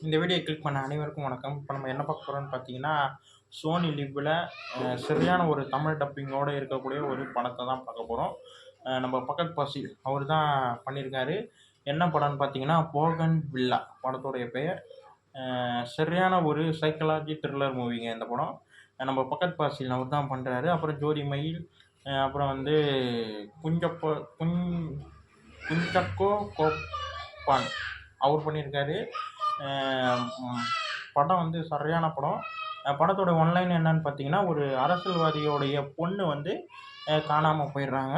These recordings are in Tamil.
இந்த வீடியோ கிளிக் பண்ண அனைவருக்கும் வணக்கம். இப்போ நம்ம என்ன பார்க்க போகிறோம்னு பார்த்தீங்கன்னா, சோனி லிவ்வில் சரியான ஒரு தமிழ் டப்பிங்கோடு இருக்கக்கூடிய ஒரு படத்தை தான் பார்க்க போகிறோம். நம்ம பக்கத் பாசி அவர் தான் பண்ணியிருக்காரு. என்ன படம்னு பார்த்தீங்கன்னா, போகன் வில்லா படத்துடைய பெயர். சரியான ஒரு சைக்காலஜி த்ரில்லர் மூவிங்க இந்த படம். நம்ம பக்கத் பாசில் அவர் தான் பண்ணுறாரு. அப்புறம் ஜோதி மயில், அப்புறம் வந்து குஞ்சப்போ குஞ் குஞ்சக்கோ கோப்பான் அவர் பண்ணியிருக்காரு. படம் வந்து சரியான படம். படத்தோட ஒன்லைன் என்னன்னு பார்த்தீங்கன்னா, ஒரு அரசியல்வாதியோடைய பொண்ணு வந்து காணாமல் போயிடுறாங்க.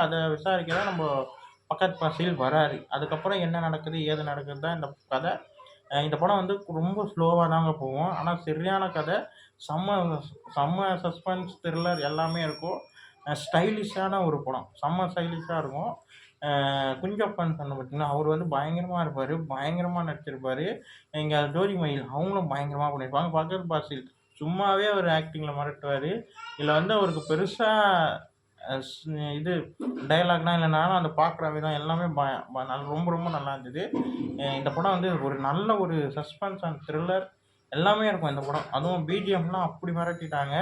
அதை விசாரிக்க தான் நம்ம பக்கத் பாசில் வராரு. அதுக்கப்புறம் என்ன நடக்குது, ஏது நடக்குது தான் இந்த கதை. இந்த படம் வந்து ரொம்ப ஸ்லோவாக தாங்க போகும். ஆனால் சரியான கதை. செம்ம செம்ம சஸ்பென்ஸ், த்ரில்லர் எல்லாமே இருக்கும். ஸ்டைலிஷான ஒரு படம். செம்ம ஸ்டைலிஷாக இருக்கும். குஞ்சப்பன் சொன்ன பார்த்தீங்கன்னா, அவர் வந்து பயங்கரமாக இருப்பார். பயங்கரமாக நடிச்சிருப்பார். இங்கே ஜோதி மயில் அவங்களும் பயங்கரமாக பண்ணியிருப்பாங்க. பகத் பாசில் சும்மாவே அவர் ஆக்டிங்கில் மிரட்டுவார். இதில் வந்து அவருக்கு பெருசாக இது டயலாக்லாம் இல்லைனாலும் அந்த பார்க்குற விதம் எல்லாமே ரொம்ப ரொம்ப நல்லா இருந்தது. இந்த படம் வந்து ஒரு நல்ல ஒரு சஸ்பென்ஸ் அண்ட் த்ரில்லர் எல்லாமே இருக்கும் இந்த படம். அதுவும் பிஜிஎம்லாம் அப்படி மிரட்டிட்டாங்க.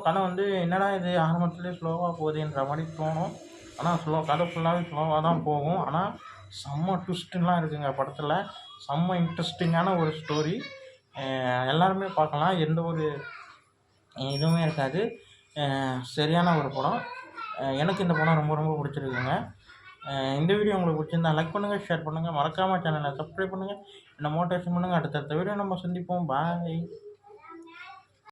கதை வந்து என்னடா இது ஆரம்பத்துலேயே ஸ்லோவாக போகுதுன்ற மாதிரி தோணும். ஆனால் கதை ஃபுல்லாகவே ஸ்லோவாக தான் போகும். ஆனால் செம்ம ட்விஸ்ட்டுலாம் இருக்குங்க படத்தில். செம்ம இன்ட்ரெஸ்டிங்கான ஒரு ஸ்டோரி. எல்லாருமே பார்க்கலாம். எந்த ஒரு இதுவுமே இருக்காது. சரியான ஒரு படம். எனக்கு இந்த படம் ரொம்ப ரொம்ப பிடிச்சிருக்குங்க. இந்த வீடியோ உங்களுக்கு பிடிச்சிருந்தா லைக் பண்ணுங்கள், ஷேர் பண்ணுங்கள். மறக்காமல் சேனலை சப்ஸ்கிரைப் பண்ணுங்கள். என்னை மோட்டிவேஷன் பண்ணுங்கள். அடுத்தடுத்த வீடியோ நம்ம சந்திப்போம். பாய்.